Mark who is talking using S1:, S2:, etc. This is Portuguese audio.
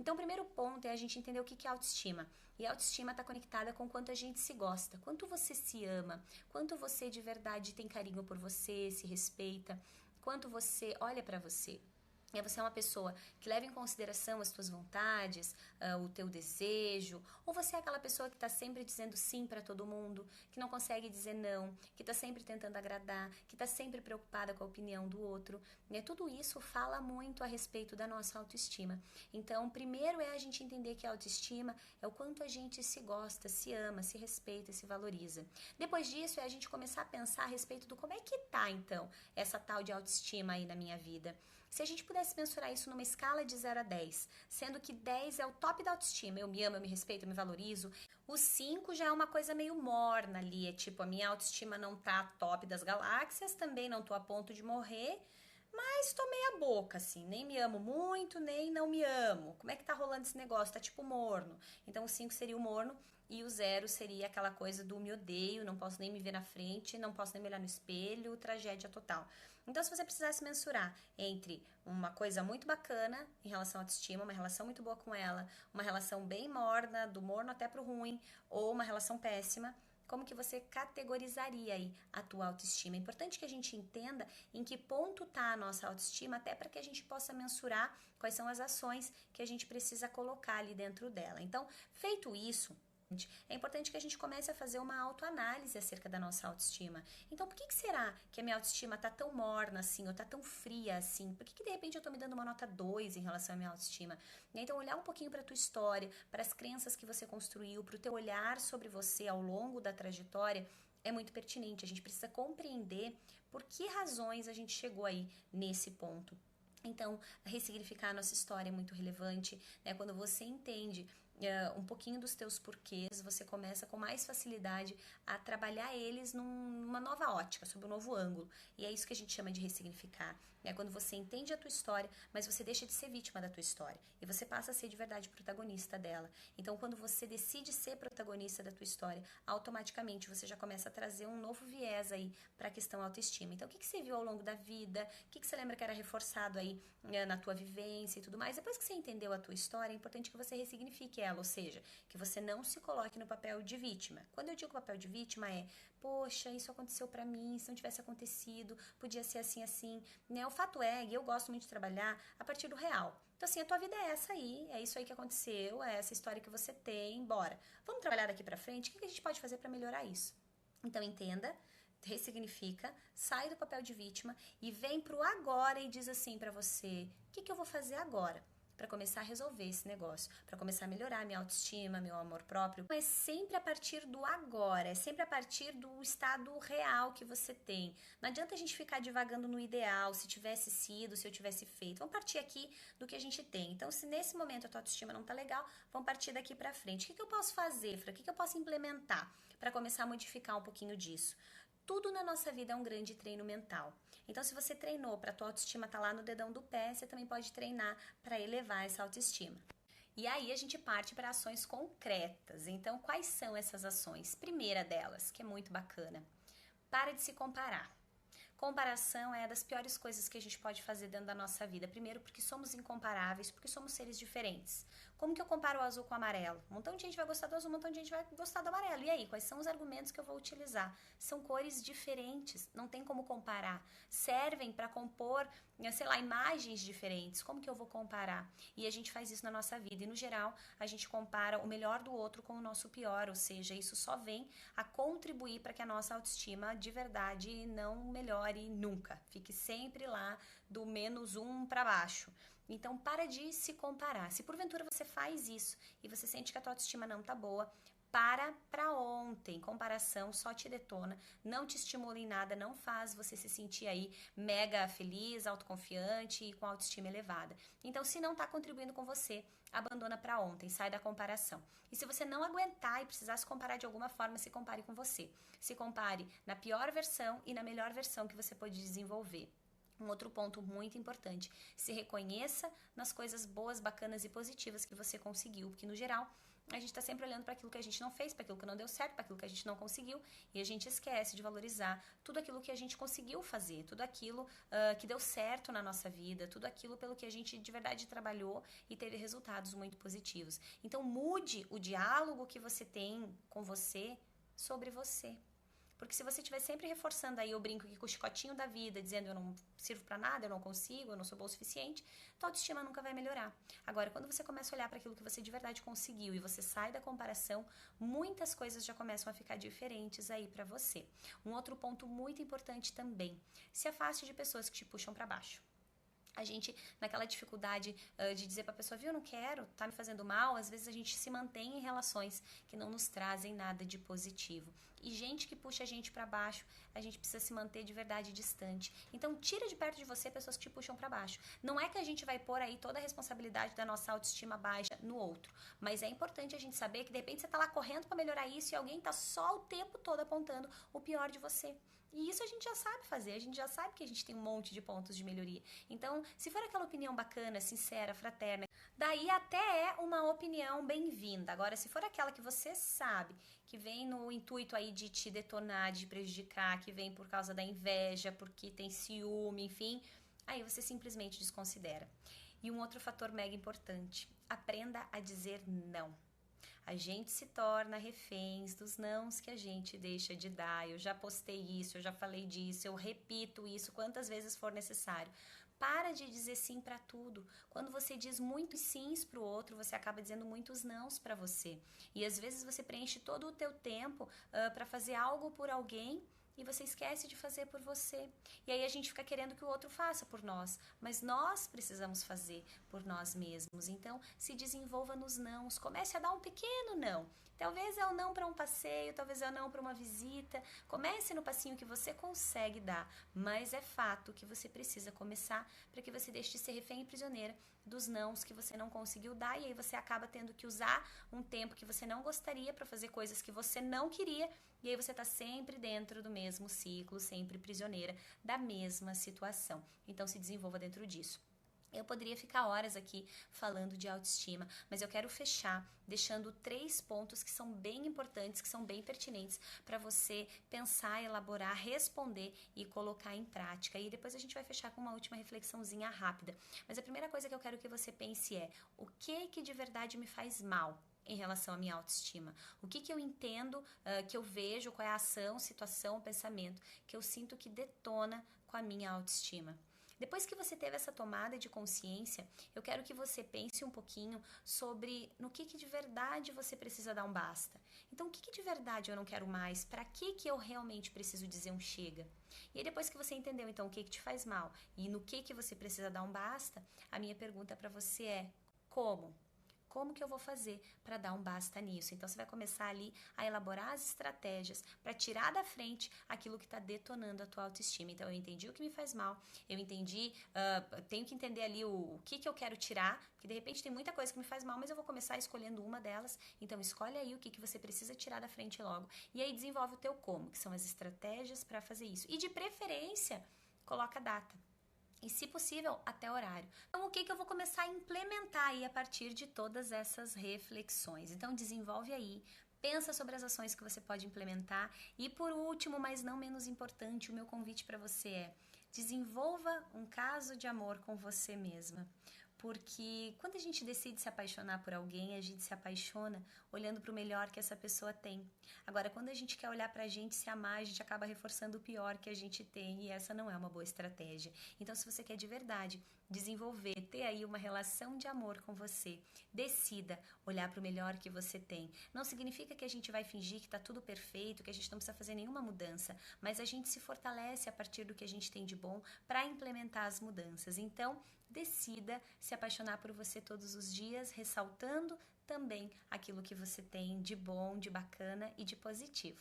S1: Então, o primeiro ponto é a gente entender o que é autoestima. E a autoestima está conectada com quanto a gente se gosta, quanto você se ama, quanto você de verdade tem carinho por você, se respeita, quanto você olha para você. Você é uma pessoa que leva em consideração as tuas vontades, o teu desejo, ou você é aquela pessoa que está sempre dizendo sim para todo mundo, que não consegue dizer não, que está sempre tentando agradar, que está sempre preocupada com a opinião do outro. Tudo isso fala muito a respeito da nossa autoestima. Então, primeiro é a gente entender que a autoestima é o quanto a gente se gosta, se ama, se respeita, se valoriza. Depois disso é a gente começar a pensar a respeito do como é que tá, então, essa tal de autoestima aí na minha vida. Se a gente pudesse mensurar isso numa escala de 0 a 10, sendo que 10 é o top da autoestima, eu me amo, eu me respeito, eu me valorizo, o 5 já é uma coisa meio morna ali, é tipo, a minha autoestima não tá top das galáxias, também não tô a ponto de morrer, mas tô meia boca, assim, nem me amo muito, nem não me amo. Como é que tá rolando esse negócio? Tá tipo morno. Então o 5 seria o morno e o 0 seria aquela coisa do me odeio, não posso nem me ver na frente, não posso nem me olhar no espelho, tragédia total. Então, se você precisasse mensurar entre uma coisa muito bacana em relação à autoestima, uma relação muito boa com ela, uma relação bem morna, do morno até pro ruim, ou uma relação péssima, como que você categorizaria aí a tua autoestima? É importante que a gente entenda em que ponto está a nossa autoestima, até para que a gente possa mensurar quais são as ações que a gente precisa colocar ali dentro dela. Então, feito isso, é importante que a gente comece a fazer uma autoanálise acerca da nossa autoestima. Então, por que será que a minha autoestima tá tão morna assim, ou tá tão fria assim? Por que de repente eu tô me dando uma nota 2 em relação à minha autoestima? Então, olhar um pouquinho para a tua história, para as crenças que você construiu, para o teu olhar sobre você ao longo da trajetória, é muito pertinente. A gente precisa compreender por que razões a gente chegou aí nesse ponto. Então, ressignificar a nossa história é muito relevante, né? Quando você entende um pouquinho dos teus porquês, você começa com mais facilidade a trabalhar eles numa nova ótica, sob um novo ângulo. E é isso que a gente chama de ressignificar. É quando você entende a tua história, mas você deixa de ser vítima da tua história. E você passa a ser de verdade protagonista dela. Então, quando você decide ser protagonista da tua história, automaticamente você já começa a trazer um novo viés aí para a questão autoestima. Então, o que você viu ao longo da vida? O que você lembra que era reforçado aí na tua vivência e tudo mais? Depois que você entendeu a tua história, é importante que você ressignifique ela, ou seja, que você não se coloque no papel de vítima. Quando eu digo papel de vítima é, poxa, isso aconteceu pra mim, se não tivesse acontecido, podia ser assim, assim, né? O fato é, e eu gosto muito de trabalhar a partir do real. Então assim, a tua vida é essa aí, é isso aí que aconteceu, é essa história que você tem, bora. Vamos trabalhar daqui pra frente, o que a gente pode fazer pra melhorar isso? Então entenda, ressignifica, sai do papel de vítima e vem pro agora e diz assim pra você, o que eu vou fazer agora? Para começar a resolver esse negócio, para começar a melhorar minha autoestima, meu amor próprio. É sempre a partir do agora, é sempre a partir do estado real que você tem. Não adianta a gente ficar divagando no ideal, se tivesse sido, se eu tivesse feito. Vamos partir aqui do que a gente tem. Então, se nesse momento a tua autoestima não tá legal, vamos partir daqui para frente. O que eu posso fazer, Fra? O que eu posso implementar para começar a modificar um pouquinho disso? Tudo na nossa vida é um grande treino mental. Então, se você treinou para a tua autoestima estar lá no dedão do pé, você também pode treinar para elevar essa autoestima. E aí a gente parte para ações concretas. Então, quais são essas ações? Primeira delas, que é muito bacana, para de se comparar. Comparação é das piores coisas que a gente pode fazer dentro da nossa vida. Primeiro, porque somos incomparáveis, porque somos seres diferentes. Como que eu comparo o azul com o amarelo? Um montão de gente vai gostar do azul, um montão de gente vai gostar do amarelo. E aí, quais são os argumentos que eu vou utilizar? São cores diferentes, não tem como comparar. Servem para compor, sei lá, imagens diferentes. Como que eu vou comparar? E a gente faz isso na nossa vida. E no geral, a gente compara o melhor do outro com o nosso pior. Ou seja, isso só vem a contribuir para que a nossa autoestima de verdade não melhore nunca. Fique sempre lá do -1 para baixo. Então, para de se comparar. Se porventura você faz isso e você sente que a tua autoestima não tá boa, para ontem. Comparação só te detona, não te estimula em nada, não faz você se sentir aí mega feliz, autoconfiante e com autoestima elevada. Então, se não tá contribuindo com você, abandona para ontem, sai da comparação. E se você não aguentar e precisar se comparar de alguma forma, se compare com você. Se compare na pior versão e na melhor versão que você pode desenvolver. Um outro ponto muito importante, se reconheça nas coisas boas, bacanas e positivas que você conseguiu, porque no geral a gente está sempre olhando para aquilo que a gente não fez, para aquilo que não deu certo, para aquilo que a gente não conseguiu, e a gente esquece de valorizar tudo aquilo que a gente conseguiu fazer, tudo aquilo que deu certo na nossa vida, tudo aquilo pelo que a gente de verdade trabalhou e teve resultados muito positivos. Então mude o diálogo que você tem com você sobre você. Porque se você estiver sempre reforçando aí, eu brinco aqui com o chicotinho da vida, dizendo eu não sirvo pra nada, eu não consigo, eu não sou boa o suficiente, tua autoestima nunca vai melhorar. Agora, quando você começa a olhar para aquilo que você de verdade conseguiu e você sai da comparação, muitas coisas já começam a ficar diferentes aí pra você. Um outro ponto muito importante também, se afaste de pessoas que te puxam pra baixo. A gente, naquela dificuldade de dizer pra pessoa, viu, eu não quero, tá me fazendo mal, às vezes a gente se mantém em relações que não nos trazem nada de positivo. E gente que puxa a gente pra baixo, a gente precisa se manter de verdade distante. Então, tira de perto de você pessoas que te puxam pra baixo. Não é que a gente vai pôr aí toda a responsabilidade da nossa autoestima baixa no outro, mas é importante a gente saber que de repente você tá lá correndo pra melhorar isso e alguém tá só o tempo todo apontando o pior de você. E isso a gente já sabe fazer, a gente já sabe que a gente tem um monte de pontos de melhoria. Então, se for aquela opinião bacana, sincera, fraterna, daí até é uma opinião bem-vinda. Agora, se for aquela que você sabe que vem no intuito aí de te detonar, de prejudicar, que vem por causa da inveja, porque tem ciúme, enfim, aí você simplesmente desconsidera. E um outro fator mega importante, aprenda a dizer não. A gente se torna reféns dos nãos que a gente deixa de dar. Eu já postei isso, eu já falei disso, eu repito isso quantas vezes for necessário. Para de dizer sim para tudo. Quando você diz muitos sims para o outro, você acaba dizendo muitos nãos para você. E às vezes você preenche todo o teu tempo para fazer algo por alguém e você esquece de fazer por você. E aí a gente fica querendo que o outro faça por nós, mas nós precisamos fazer por nós mesmos. Então, se desenvolva nos nãos, comece a dar um pequeno não. Talvez é o não para um passeio, talvez é o não para uma visita. Comece no passinho que você consegue dar, mas é fato que você precisa começar para que você deixe de ser refém e prisioneira dos nãos que você não conseguiu dar, e aí você acaba tendo que usar um tempo que você não gostaria para fazer coisas que você não queria, e aí você está sempre dentro do mesmo ciclo, sempre prisioneira da mesma situação. Então se desenvolva dentro disso. Eu poderia ficar horas aqui falando de autoestima, mas eu quero fechar deixando 3 pontos que são bem importantes, que são bem pertinentes para você pensar, elaborar, responder e colocar em prática. E depois a gente vai fechar com uma última reflexãozinha rápida. Mas a primeira coisa que eu quero que você pense é: o que de verdade me faz mal em relação à minha autoestima? O que eu entendo, que eu vejo, qual é a ação, situação, pensamento que eu sinto que detona com a minha autoestima? Depois que você teve essa tomada de consciência, eu quero que você pense um pouquinho sobre no que de verdade você precisa dar um basta. Então, o que de verdade eu não quero mais? Para que eu realmente preciso dizer um chega? E aí, depois que você entendeu, então, o que te faz mal e no que você precisa dar um basta, a minha pergunta para você é: como? Como que eu vou fazer para dar um basta nisso? Então, você vai começar ali a elaborar as estratégias para tirar da frente aquilo que está detonando a tua autoestima. Então, eu entendi o que me faz mal, eu entendi, tenho que entender ali o que eu quero tirar, porque de repente tem muita coisa que me faz mal, mas eu vou começar escolhendo uma delas. Então, escolhe aí o que você precisa tirar da frente logo. E aí, desenvolve o teu como, que são as estratégias para fazer isso. E de preferência, coloca data. E, se possível, até horário. Então, o que eu vou começar a implementar aí a partir de todas essas reflexões? Então, desenvolve aí, pensa sobre as ações que você pode implementar. E, por último, mas não menos importante, o meu convite para você é: desenvolva um caso de amor com você mesma. Porque quando a gente decide se apaixonar por alguém, a gente se apaixona olhando para o melhor que essa pessoa tem. Agora, quando a gente quer olhar para a gente, se amar, a gente acaba reforçando o pior que a gente tem, e essa não é uma boa estratégia. Então, se você quer de verdade desenvolver, ter aí uma relação de amor com você, decida olhar para o melhor que você tem. Não significa que a gente vai fingir que está tudo perfeito, que a gente não precisa fazer nenhuma mudança, mas a gente se fortalece a partir do que a gente tem de bom para implementar as mudanças. Então, decida se apaixonar por você todos os dias, ressaltando também aquilo que você tem de bom, de bacana e de positivo.